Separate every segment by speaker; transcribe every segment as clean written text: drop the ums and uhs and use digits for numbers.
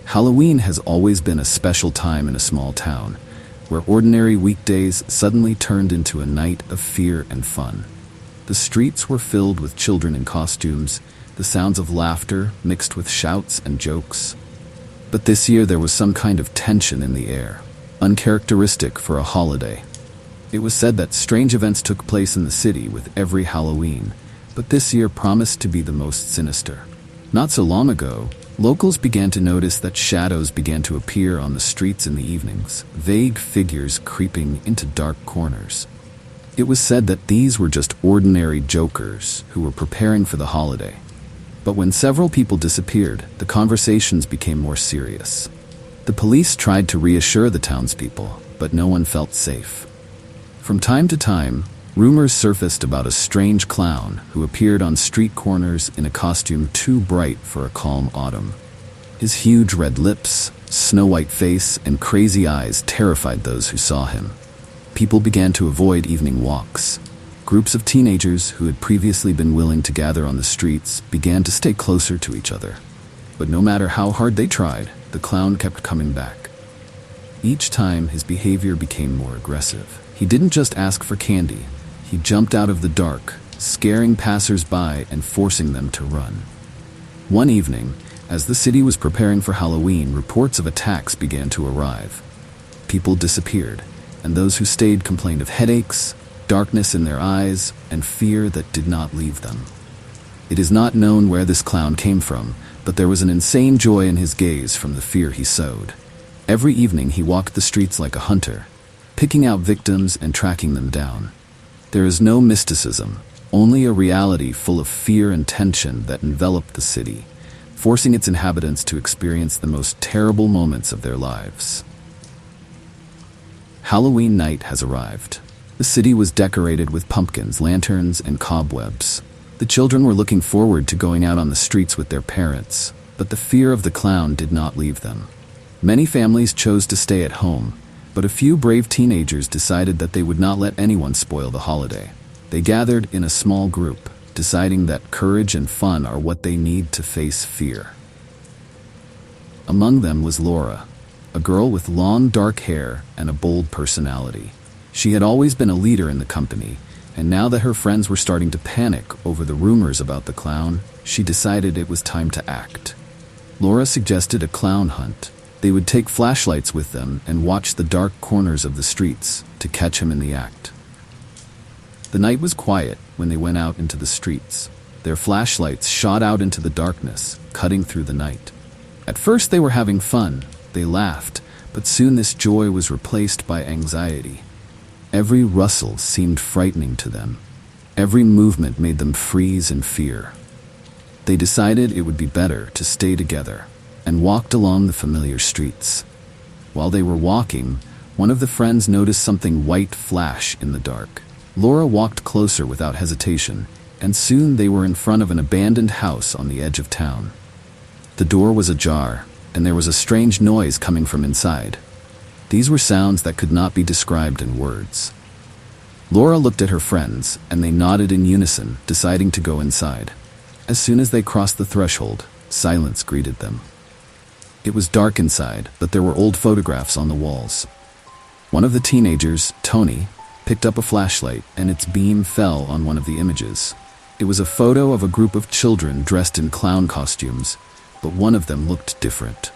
Speaker 1: Halloween has always been a special time in a small town, where ordinary weekdays suddenly turned into a night of fear and fun. The streets were filled with children in costumes, the sounds of laughter mixed with shouts and jokes. But this year there was some kind of tension in the air, uncharacteristic for a holiday. It was said that strange events took place in the city with every Halloween, but this year promised to be the most sinister. Not so long ago, locals began to notice that shadows began to appear on the streets in the evenings, vague figures creeping into dark corners. It was said that these were just ordinary jokers who were preparing for the holiday. But when several people disappeared, the conversations became more serious. The police tried to reassure the townspeople, but no one felt safe. From time to time, rumors surfaced about a strange clown who appeared on street corners in a costume too bright for a calm autumn. His huge red lips, snow-white face, and crazy eyes terrified those who saw him. People began to avoid evening walks. Groups of teenagers who had previously been willing to gather on the streets began to stay closer to each other. But no matter how hard they tried, the clown kept coming back. Each time, his behavior became more aggressive. He didn't just ask for candy. He jumped out of the dark, scaring passers-by and forcing them to run. One evening, as the city was preparing for Halloween, reports of attacks began to arrive. People disappeared, and those who stayed complained of headaches, darkness in their eyes, and fear that did not leave them. It is not known where this clown came from, but there was an insane joy in his gaze from the fear he sowed. Every evening he walked the streets like a hunter, picking out victims and tracking them down. There is no mysticism, only a reality full of fear and tension that enveloped the city, forcing its inhabitants to experience the most terrible moments of their lives. Halloween night has arrived. The city was decorated with pumpkins, lanterns, and cobwebs. The children were looking forward to going out on the streets with their parents, but the fear of the clown did not leave them. Many families chose to stay at home, but a few brave teenagers decided that they would not let anyone spoil the holiday. They gathered in a small group, deciding that courage and fun are what they need to face fear. Among them was Laura, a girl with long dark hair and a bold personality. She had always been a leader in the company, and now that her friends were starting to panic over the rumors about the clown, she decided it was time to act. Laura suggested a clown hunt. They would take flashlights with them and watch the dark corners of the streets to catch him in the act. The night was quiet when they went out into the streets. Their flashlights shot out into the darkness, cutting through the night. At first they were having fun. They laughed, but soon this joy was replaced by anxiety. Every rustle seemed frightening to them. Every movement made them freeze in fear. They decided it would be better to stay together and walked along the familiar streets. While they were walking, one of the friends noticed something white flash in the dark. Laura walked closer without hesitation, and soon they were in front of an abandoned house on the edge of town. The door was ajar, and there was a strange noise coming from inside. These were sounds that could not be described in words. Laura looked at her friends, and they nodded in unison, deciding to go inside. As soon as they crossed the threshold, silence greeted them. It was dark inside, but there were old photographs on the walls. One of the teenagers, Tony, picked up a flashlight, and its beam fell on one of the images. It was a photo of a group of children dressed in clown costumes, but one of them looked different.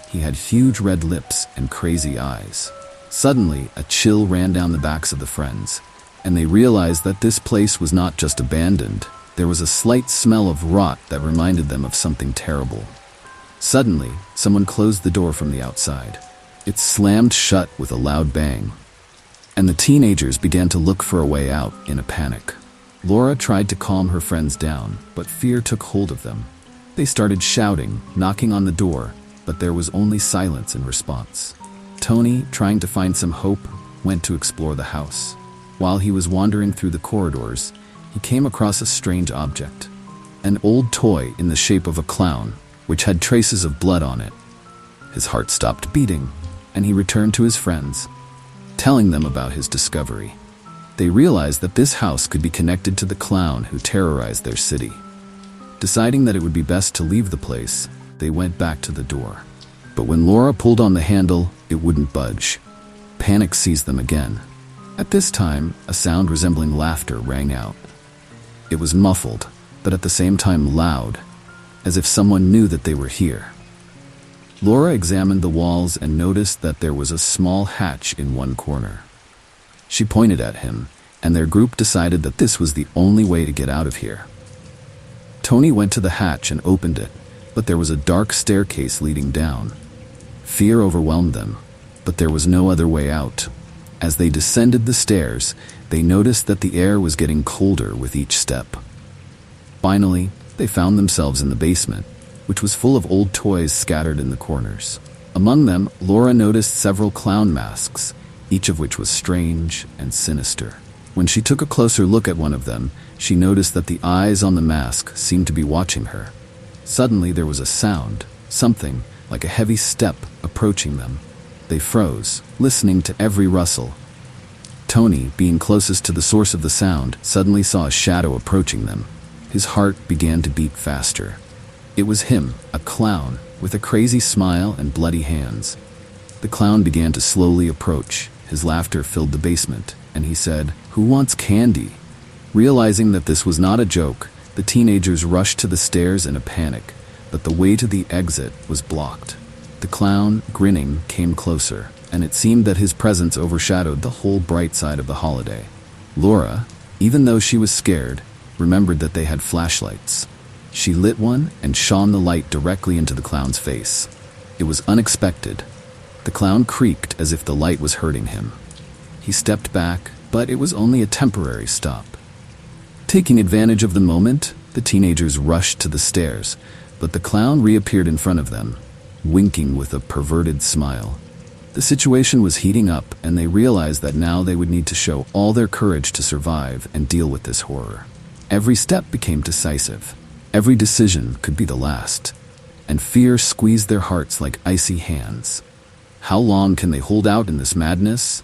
Speaker 1: He had huge red lips and crazy eyes. Suddenly, a chill ran down the backs of the friends, and they realized that this place was not just abandoned. There was a slight smell of rot that reminded them of something terrible. Suddenly, someone closed the door from the outside. It slammed shut with a loud bang, and the teenagers began to look for a way out in a panic. Laura tried to calm her friends down, but fear took hold of them. They started shouting, knocking on the door, but there was only silence in response. Tony, trying to find some hope, went to explore the house. While he was wandering through the corridors, he came across a strange object, an old toy in the shape of a clown, which had traces of blood on it. His heart stopped beating, and he returned to his friends, telling them about his discovery. They realized that this house could be connected to the clown who terrorized their city. Deciding that it would be best to leave the place, they went back to the door. But when Laura pulled on the handle, it wouldn't budge. Panic seized them again. At this time, a sound resembling laughter rang out. It was muffled, but at the same time loud, as if someone knew that they were here. Laura examined the walls and noticed that there was a small hatch in one corner. She pointed at him, and their group decided that this was the only way to get out of here. Tony went to the hatch and opened it, but there was a dark staircase leading down. Fear overwhelmed them, but there was no other way out. As they descended the stairs, they noticed that the air was getting colder with each step. Finally, they found themselves in the basement, which was full of old toys scattered in the corners. Among them, Laura noticed several clown masks, each of which was strange and sinister. When she took a closer look at one of them, she noticed that the eyes on the mask seemed to be watching her. Suddenly there was a sound, something like a heavy step approaching them. They froze, listening to every rustle. Tony, being closest to the source of the sound, suddenly saw a shadow approaching them. His heart began to beat faster. It was him, a clown, with a crazy smile and bloody hands. The clown began to slowly approach. His laughter filled the basement, and he said, "Who wants candy?" Realizing that this was not a joke, the teenagers rushed to the stairs in a panic, but the way to the exit was blocked. The clown, grinning, came closer, and it seemed that his presence overshadowed the whole bright side of the holiday. Laura, even though she was scared, remembered that they had flashlights. She lit one and shone the light directly into the clown's face. It was unexpected. The clown creaked as if the light was hurting him. He stepped back, but it was only a temporary stop. Taking advantage of the moment, the teenagers rushed to the stairs, but the clown reappeared in front of them, winking with a perverted smile. The situation was heating up, and they realized that now they would need to show all their courage to survive and deal with this horror. Every step became decisive. Every decision could be the last, and fear squeezed their hearts like icy hands. How long can they hold out in this madness?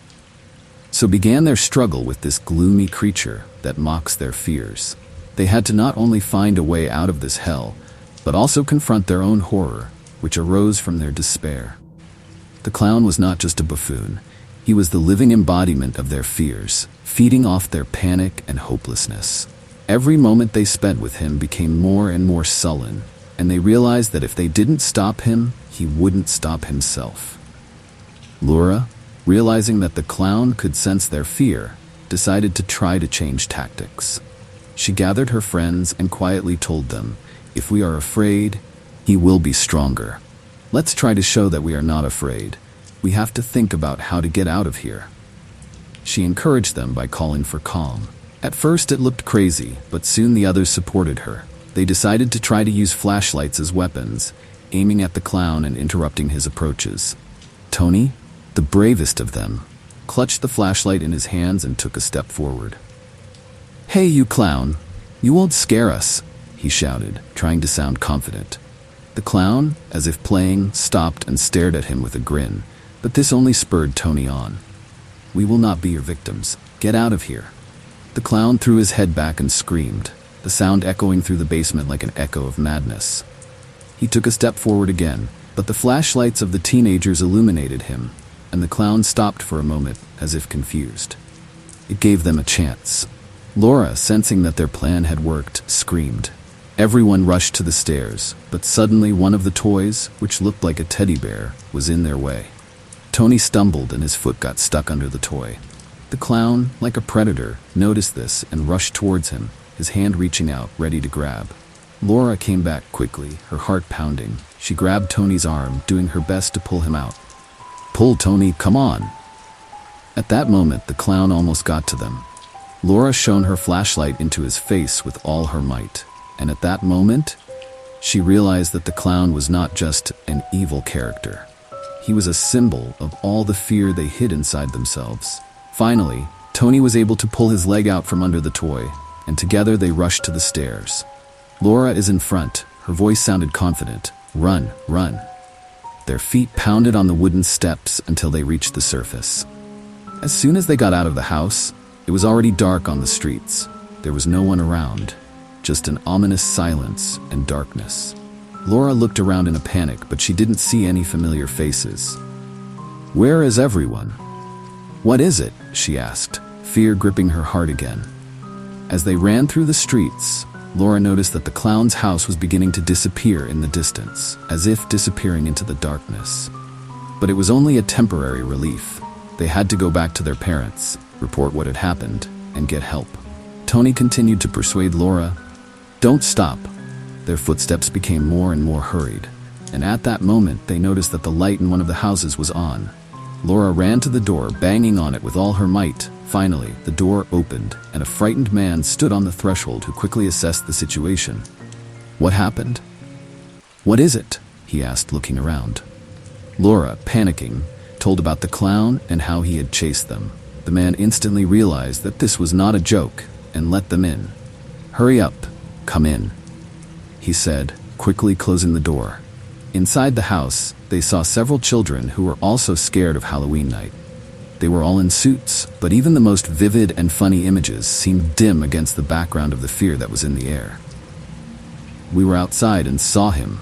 Speaker 1: So began their struggle with this gloomy creature that mocks their fears. They had to not only find a way out of this hell, but also confront their own horror, which arose from their despair. The clown was not just a buffoon. He was the living embodiment of their fears, feeding off their panic and hopelessness. Every moment they spent with him became more and more sullen, and they realized that if they didn't stop him, he wouldn't stop himself. Laura, realizing that the clown could sense their fear, decided to try to change tactics. She gathered her friends and quietly told them, "If we are afraid, he will be stronger. Let's try to show that we are not afraid. We have to think about how to get out of here." She encouraged them by calling for calm. At first it looked crazy, but soon the others supported her. They decided to try to use flashlights as weapons, aiming at the clown and interrupting his approaches. Tony, the bravest of them, clutched the flashlight in his hands and took a step forward. "Hey, you clown, you won't scare us," he shouted, trying to sound confident. The clown, as if playing, stopped and stared at him with a grin, but this only spurred Tony on. "We will not be your victims. Get out of here." The clown threw his head back and screamed, the sound echoing through the basement like an echo of madness. He took a step forward again, but the flashlights of the teenagers illuminated him, and the clown stopped for a moment, as if confused. It gave them a chance. Laura, sensing that their plan had worked, screamed. Everyone rushed to the stairs, but suddenly one of the toys, which looked like a teddy bear, was in their way. Tony stumbled and his foot got stuck under the toy. The clown, like a predator, noticed this and rushed towards him, his hand reaching out, ready to grab. Laura came back quickly, her heart pounding. She grabbed Tony's arm, doing her best to pull him out. "Pull, Tony, come on!" At that moment, the clown almost got to them. Laura shone her flashlight into his face with all her might, and at that moment, she realized that the clown was not just an evil character. He was a symbol of all the fear they hid inside themselves. Finally, Tony was able to pull his leg out from under the toy, and together they rushed to the stairs. Laura is in front. Her voice sounded confident. "Run, run." Their feet pounded on the wooden steps until they reached the surface. As soon as they got out of the house, it was already dark on the streets. There was no one around, just an ominous silence and darkness. Laura looked around in a panic, but she didn't see any familiar faces. "Where is everyone?" "What is it?" she asked, fear gripping her heart again. As they ran through the streets, Laura noticed that the clown's house was beginning to disappear in the distance, as if disappearing into the darkness. But it was only a temporary relief. They had to go back to their parents, report what had happened, and get help. Tony continued to persuade Laura, "Don't stop." Their footsteps became more and more hurried, and at that moment they noticed that the light in one of the houses was on. Laura ran to the door, banging on it with all her might. Finally, the door opened, and a frightened man stood on the threshold who quickly assessed the situation. "What happened?" "What is it?" he asked, looking around. Laura, panicking, told about the clown and how he had chased them. The man instantly realized that this was not a joke and let them in. "Hurry up, come in," he said, quickly closing the door. Inside the house, they saw several children who were also scared of Halloween night. They were all in suits, but even the most vivid and funny images seemed dim against the background of the fear that was in the air. "We were outside and saw him,"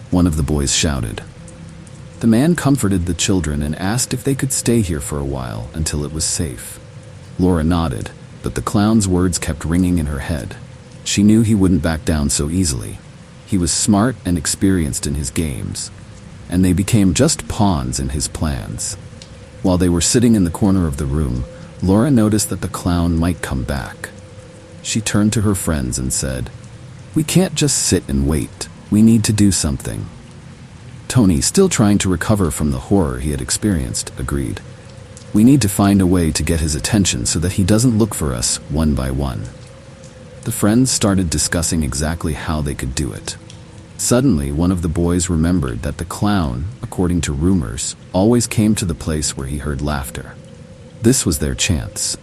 Speaker 1: one of the boys shouted. The man comforted the children and asked if they could stay here for a while until it was safe. Laura nodded, but the clown's words kept ringing in her head. She knew he wouldn't back down so easily. He was smart and experienced in his games, and they became just pawns in his plans. While they were sitting in the corner of the room, Laura noticed that the clown might come back. She turned to her friends and said, "We can't just sit and wait. We need to do something." Tony, still trying to recover from the horror he had experienced, agreed. "We need to find a way to get his attention so that he doesn't look for us one by one." The friends started discussing exactly how they could do it. Suddenly, one of the boys remembered that the clown, according to rumors, always came to the place where he heard laughter. This was their chance.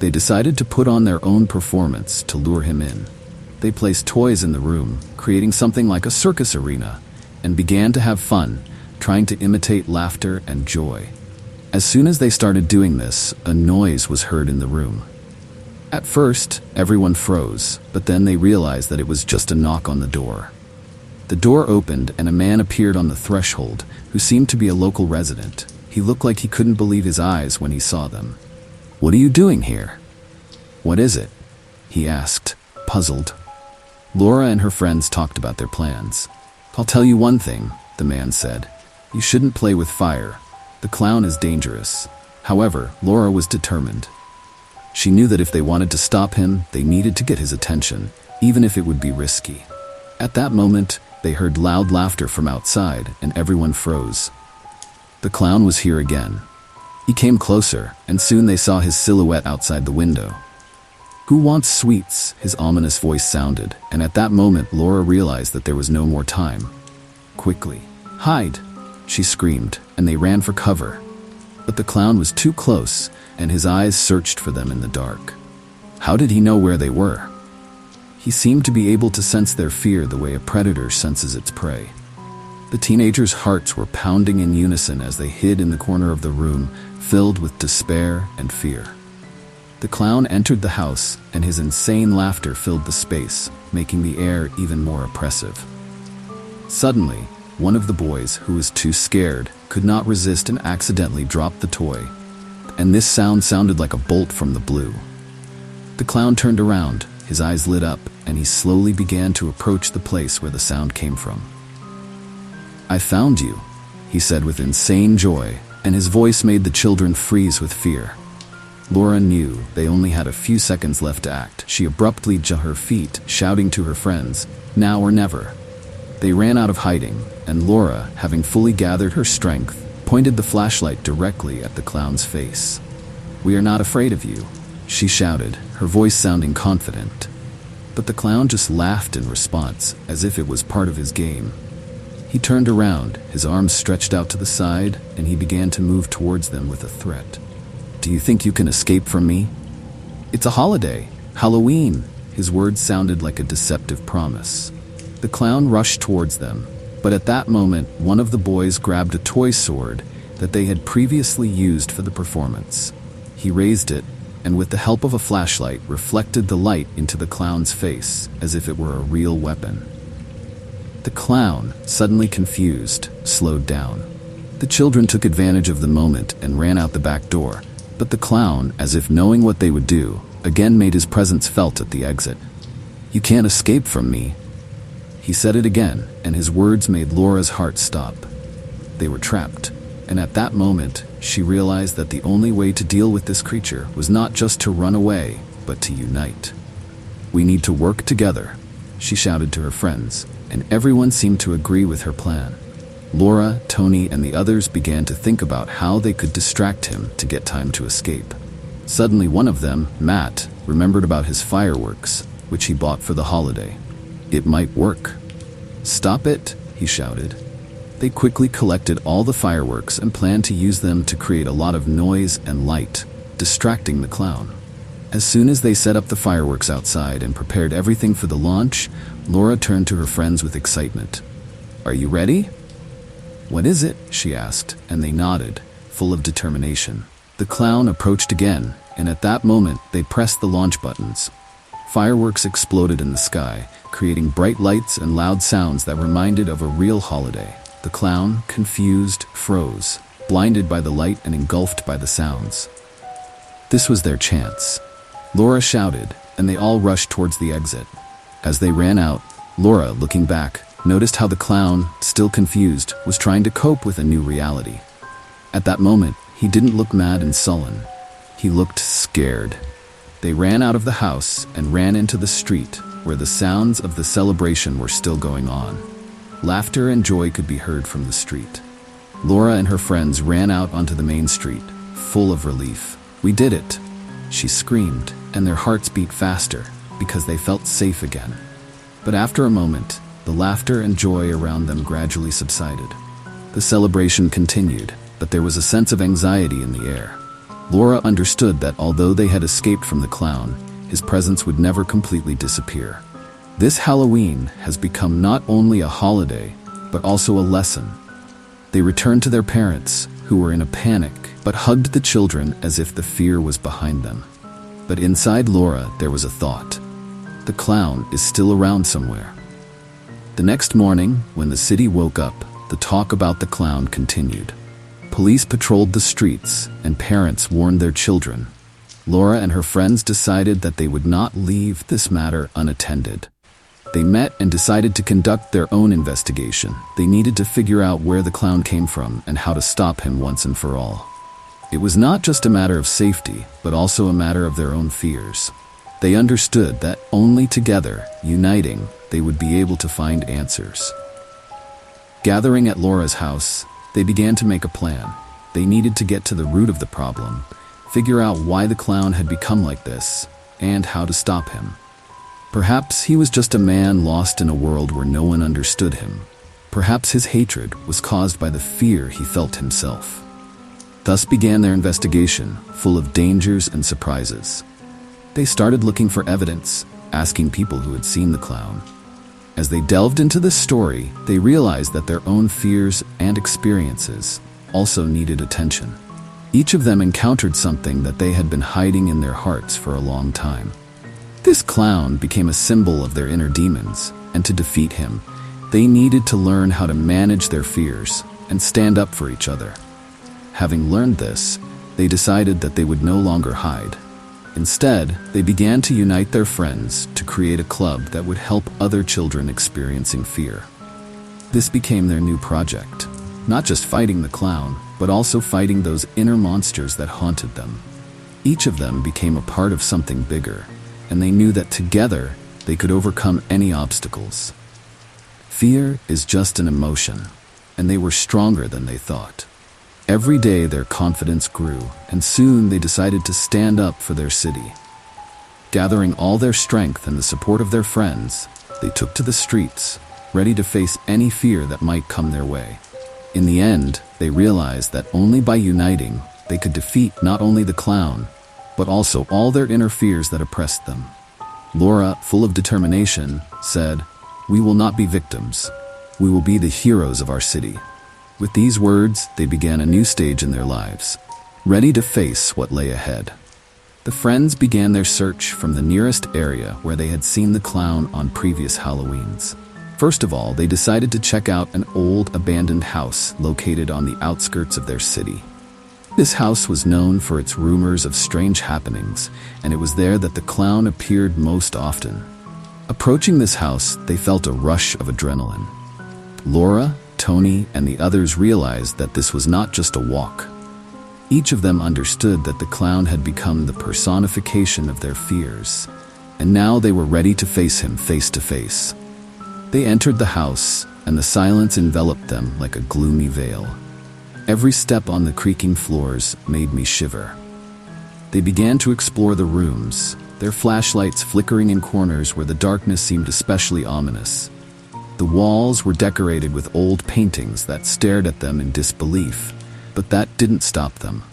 Speaker 1: They decided to put on their own performance to lure him in. They placed toys in the room, creating something like a circus arena, and began to have fun, trying to imitate laughter and joy. As soon as they started doing this, a noise was heard in the room. At first, everyone froze, but then they realized that it was just a knock on the door. The door opened and a man appeared on the threshold, who seemed to be a local resident. He looked like he couldn't believe his eyes when he saw them. "What are you doing here?" "What is it?" he asked, puzzled. Laura and her friends talked about their plans. "I'll tell you one thing," the man said. "You shouldn't play with fire. The clown is dangerous." However, Laura was determined. She knew that if they wanted to stop him, they needed to get his attention, even if it would be risky. At that moment, they heard loud laughter from outside, and everyone froze. The clown was here again. He came closer, and soon they saw his silhouette outside the window. "Who wants sweets?" his ominous voice sounded, and at that moment Laura realized that there was no more time. Quickly, "Hide!" she screamed, and they ran for cover. But the clown was too close, and his eyes searched for them in the dark. How did he know where they were? He seemed to be able to sense their fear the way a predator senses its prey. The teenagers' hearts were pounding in unison as they hid in the corner of the room, filled with despair and fear. The clown entered the house, and his insane laughter filled the space, making the air even more oppressive. Suddenly, one of the boys, who was too scared, could not resist and accidentally dropped the toy. And this sound sounded like a bolt from the blue. The clown turned around, his eyes lit up, and he slowly began to approach the place where the sound came from. "I found you," he said with insane joy, and his voice made the children freeze with fear. Laura knew they only had a few seconds left to act. She abruptly jumped to her feet, shouting to her friends, "Now or never." They ran out of hiding, and Laura, having fully gathered her strength, pointed the flashlight directly at the clown's face. "We are not afraid of you," she shouted, her voice sounding confident. But the clown just laughed in response, as if it was part of his game. He turned around, his arms stretched out to the side, and he began to move towards them with a threat. "Do you think you can escape from me? It's a holiday, Halloween." His words sounded like a deceptive promise. The clown rushed towards them, but at that moment, one of the boys grabbed a toy sword that they had previously used for the performance. He raised it, and with the help of a flashlight, reflected the light into the clown's face, as if it were a real weapon. The clown, suddenly confused, slowed down. The children took advantage of the moment and ran out the back door, but the clown, as if knowing what they would do, again made his presence felt at the exit. "You can't escape from me." He said it again, and his words made Laura's heart stop. They were trapped, and at that moment, she realized that the only way to deal with this creature was not just to run away, but to unite. "We need to work together," she shouted to her friends, and everyone seemed to agree with her plan. Laura, Tony, and the others began to think about how they could distract him to get time to escape. Suddenly one of them, Matt, remembered about his fireworks, which he bought for the holiday. It might work. "Stop it," he shouted. They quickly collected all the fireworks and planned to use them to create a lot of noise and light, distracting the clown. As soon as they set up the fireworks outside and prepared everything for the launch, Laura turned to her friends with excitement. "Are you ready?" "What is it?" she asked, and they nodded, full of determination. The clown approached again, and at that moment they pressed the launch buttons. Fireworks exploded in the sky, creating bright lights and loud sounds that reminded of a real holiday. The clown, confused, froze, blinded by the light and engulfed by the sounds. This was their chance. Laura shouted, and they all rushed towards the exit. As they ran out, Laura, looking back, noticed how the clown, still confused, was trying to cope with a new reality. At that moment, he didn't look mad and sullen. He looked scared. They ran out of the house and ran into the street, where the sounds of the celebration were still going on. Laughter and joy could be heard from the street. Laura and her friends ran out onto the main street, full of relief. "We did it!" she screamed, and their hearts beat faster, because they felt safe again. But after a moment, the laughter and joy around them gradually subsided. The celebration continued, but there was a sense of anxiety in the air. Laura understood that although they had escaped from the clown, his presence would never completely disappear. This Halloween has become not only a holiday, but also a lesson. They returned to their parents, who were in a panic, but hugged the children as if the fear was behind them. But inside Laura, there was a thought. The clown is still around somewhere. The next morning, when the city woke up, the talk about the clown continued. Police patrolled the streets, and parents warned their children. Laura and her friends decided that they would not leave this matter unattended. They met and decided to conduct their own investigation. They needed to figure out where the clown came from and how to stop him once and for all. It was not just a matter of safety, but also a matter of their own fears. They understood that only together, uniting, they would be able to find answers. Gathering at Laura's house, they began to make a plan. They needed to get to the root of the problem, figure out why the clown had become like this, and how to stop him. Perhaps he was just a man lost in a world where no one understood him. Perhaps his hatred was caused by the fear he felt himself. Thus began their investigation, full of dangers and surprises. They started looking for evidence, asking people who had seen the clown. As they delved into this story, they realized that their own fears and experiences also needed attention. Each of them encountered something that they had been hiding in their hearts for a long time. This clown became a symbol of their inner demons, and to defeat him, they needed to learn how to manage their fears and stand up for each other. Having learned this, they decided that they would no longer hide. Instead, they began to unite their friends to create a club that would help other children experiencing fear. This became their new project, not just fighting the clown, but also fighting those inner monsters that haunted them. Each of them became a part of something bigger, and they knew that together they could overcome any obstacles. Fear is just an emotion, and they were stronger than they thought. Every day their confidence grew, and soon they decided to stand up for their city. Gathering all their strength and the support of their friends, they took to the streets, ready to face any fear that might come their way. In the end, they realized that only by uniting, they could defeat not only the clown, but also all their inner fears that oppressed them. Laura, full of determination, said, "We will not be victims. We will be the heroes of our city." With these words, they began a new stage in their lives, ready to face what lay ahead. The friends began their search from the nearest area where they had seen the clown on previous Halloweens. First of all, they decided to check out an old abandoned house located on the outskirts of their city. This house was known for its rumors of strange happenings, and it was there that the clown appeared most often. Approaching this house, they felt a rush of adrenaline. Laura, Tony, and the others realized that this was not just a walk. Each of them understood that the clown had become the personification of their fears, and now they were ready to face him face to face. They entered the house, and the silence enveloped them like a gloomy veil. Every step on the creaking floors made me shiver. They began to explore the rooms, their flashlights flickering in corners where the darkness seemed especially ominous. The walls were decorated with old paintings that stared at them in disbelief, but that didn't stop them.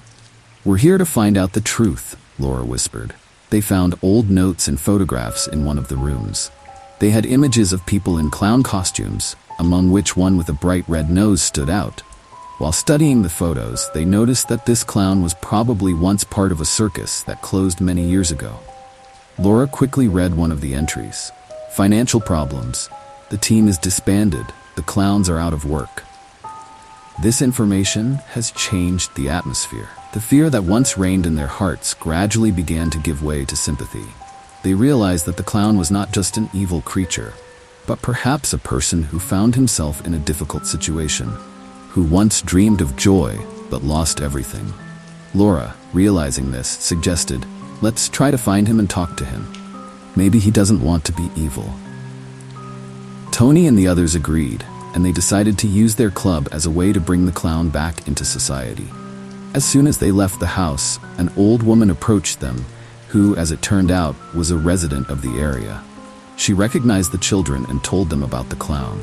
Speaker 1: "We're here to find out the truth," Laura whispered. They found old notes and photographs in one of the rooms. They had images of people in clown costumes, among which one with a bright red nose stood out. While studying the photos, they noticed that this clown was probably once part of a circus that closed many years ago. Laura quickly read one of the entries. "Financial problems. The team is disbanded. The clowns are out of work." This information has changed the atmosphere. The fear that once reigned in their hearts gradually began to give way to sympathy. They realized that the clown was not just an evil creature, but perhaps a person who found himself in a difficult situation, who once dreamed of joy but lost everything. Laura, realizing this, suggested, "Let's try to find him and talk to him. Maybe he doesn't want to be evil." Tony and the others agreed, and they decided to use their club as a way to bring the clown back into society. As soon as they left the house, an old woman approached them, who, as it turned out, was a resident of the area. She recognized the children and told them about the clown.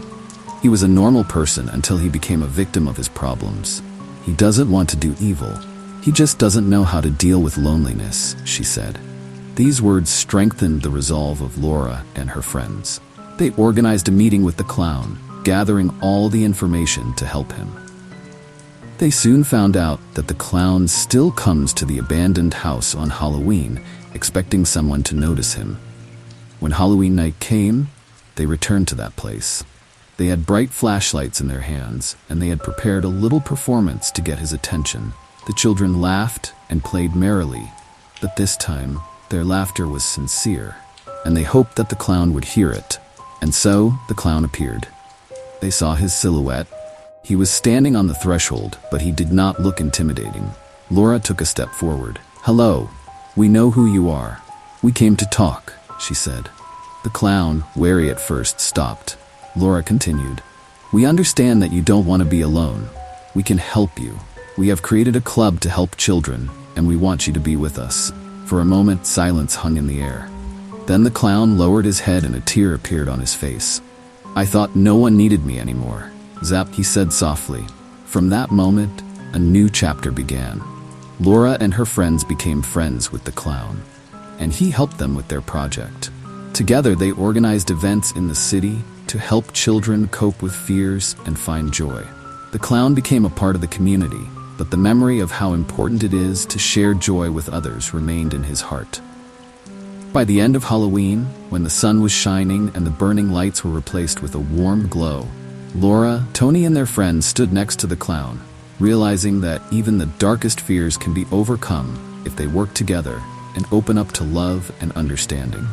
Speaker 1: He was a normal person until he became a victim of his problems. He doesn't want to do evil. He just doesn't know how to deal with loneliness, she said. These words strengthened the resolve of Laura and her friends. They organized a meeting with the clown, gathering all the information to help him. They soon found out that the clown still comes to the abandoned house on Halloween, expecting someone to notice him. When Halloween night came, they returned to that place. They had bright flashlights in their hands, and they had prepared a little performance to get his attention. The children laughed and played merrily, but this time, their laughter was sincere, and they hoped that the clown would hear it. And so, the clown appeared. They saw his silhouette. He was standing on the threshold, but he did not look intimidating. Laura took a step forward. "Hello, we know who you are. We came to talk," she said. The clown, wary at first, stopped. Laura continued, "We understand that you don't want to be alone. We can help you. We have created a club to help children, and we want you to be with us." For a moment, silence hung in the air. Then the clown lowered his head and a tear appeared on his face. "I thought no one needed me anymore. Zap," he said softly. From that moment, a new chapter began. Laura and her friends became friends with the clown, and he helped them with their project. Together, they organized events in the city to help children cope with fears and find joy. The clown became a part of the community, but the memory of how important it is to share joy with others remained in his heart. By the end of Halloween, when the sun was shining and the burning lights were replaced with a warm glow, Laura, Tony, and their friends stood next to the clown, realizing that even the darkest fears can be overcome if they work together and open up to love and understanding.